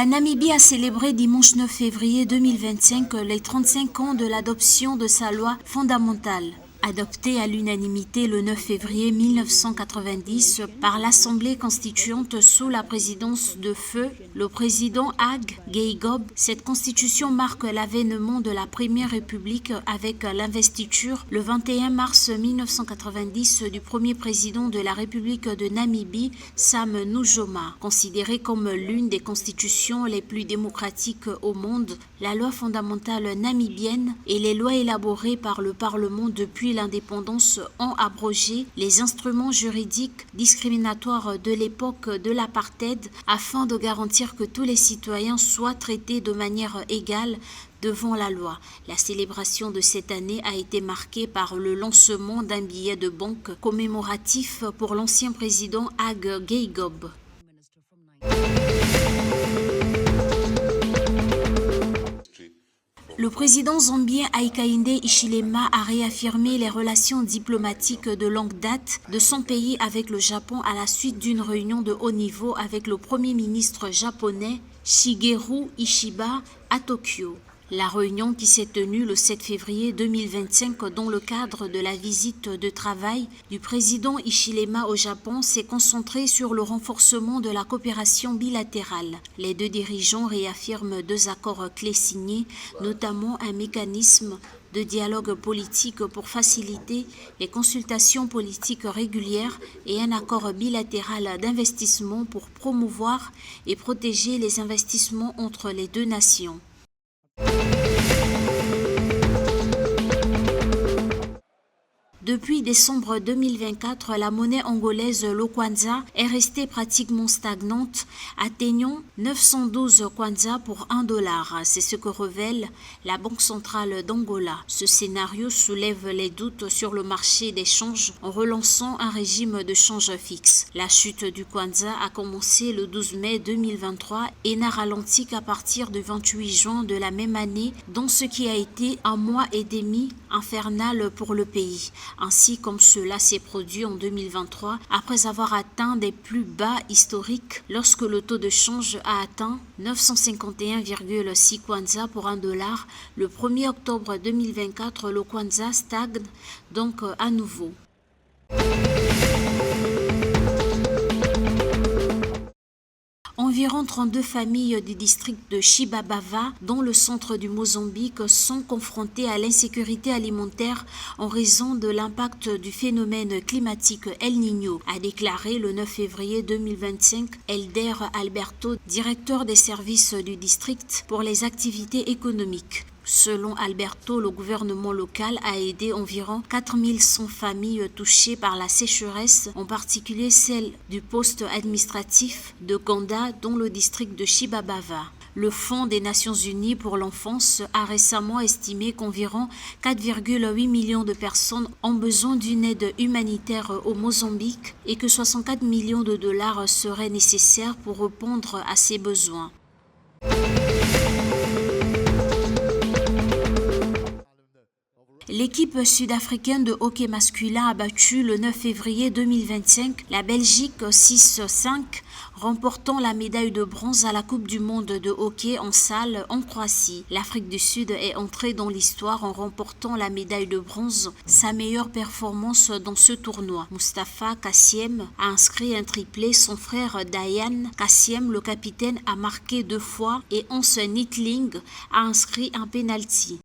La Namibie a célébré dimanche 9 février 2025 les 35 ans de l'adoption de sa loi fondamentale. Adoptée à l'unanimité le 9 février 1990 par l'Assemblée constituante sous la présidence de feu le président Hage Geingob, cette constitution marque l'avènement de la Première République avec l'investiture le 21 mars 1990 du premier président de la République de Namibie, Sam Nujoma. Considérée comme l'une des constitutions les plus démocratiques au monde, la loi fondamentale namibienne et les lois élaborées par le Parlement depuis l'indépendance ont abrogé les instruments juridiques discriminatoires de l'époque de l'apartheid afin de garantir que tous les citoyens soient traités de manière égale devant la loi. La célébration de cette année a été marquée par le lancement d'un billet de banque commémoratif pour l'ancien président Hage Geingob. Le président zambien Hakainde Hichilema a réaffirmé les relations diplomatiques de longue date de son pays avec le Japon à la suite d'une réunion de haut niveau avec le premier ministre japonais Shigeru Ishiba à Tokyo. La réunion qui s'est tenue le 7 février 2025 dans le cadre de la visite de travail du président Hichilema au Japon s'est concentrée sur le renforcement de la coopération bilatérale. Les deux dirigeants réaffirment deux accords clés signés, notamment un mécanisme de dialogue politique pour faciliter les consultations politiques régulières et un accord bilatéral d'investissement pour promouvoir et protéger les investissements entre les deux nations. Depuis décembre 2024, la monnaie angolaise, le kwanza, est restée pratiquement stagnante, atteignant 912 kwanza pour $1. C'est ce que révèle la Banque centrale d'Angola. Ce scénario soulève les doutes sur le marché des changes en relançant un régime de change fixe. La chute du kwanza a commencé le 12 mai 2023 et n'a ralenti qu'à partir du 28 juin de la même année, dans ce qui a été un mois et demi infernal pour le pays. Ainsi comme cela s'est produit en 2023 après avoir atteint des plus bas historiques lorsque le taux de change a atteint 951,6 kwanza pour $1. Le 1er octobre 2024, le kwanza stagne donc à nouveau. Environ 32 familles du district de Chibabava, dans le centre du Mozambique, sont confrontées à l'insécurité alimentaire en raison de l'impact du phénomène climatique El Niño, a déclaré le 9 février 2025 Elder Alberto, directeur des services du district pour les activités économiques. Selon Alberto, le gouvernement local a aidé environ 4100 familles touchées par la sécheresse, en particulier celles du poste administratif de Ganda dans le district de Chibabava. Le Fonds des Nations Unies pour l'enfance a récemment estimé qu'environ 4,8 millions de personnes ont besoin d'une aide humanitaire au Mozambique et que 64 millions de dollars seraient nécessaires pour répondre à ces besoins. L'équipe sud-africaine de hockey masculin a battu le 9 février 2025 la Belgique 6-5, remportant la médaille de bronze à la Coupe du monde de hockey en salle en Croatie. L'Afrique du Sud est entrée dans l'histoire en remportant la médaille de bronze, sa meilleure performance dans ce tournoi. Mustafa Kassiem a inscrit un triplé, son frère Dayan Kassiem, le capitaine, a marqué 2 fois et Hans Nittling a inscrit un penalty.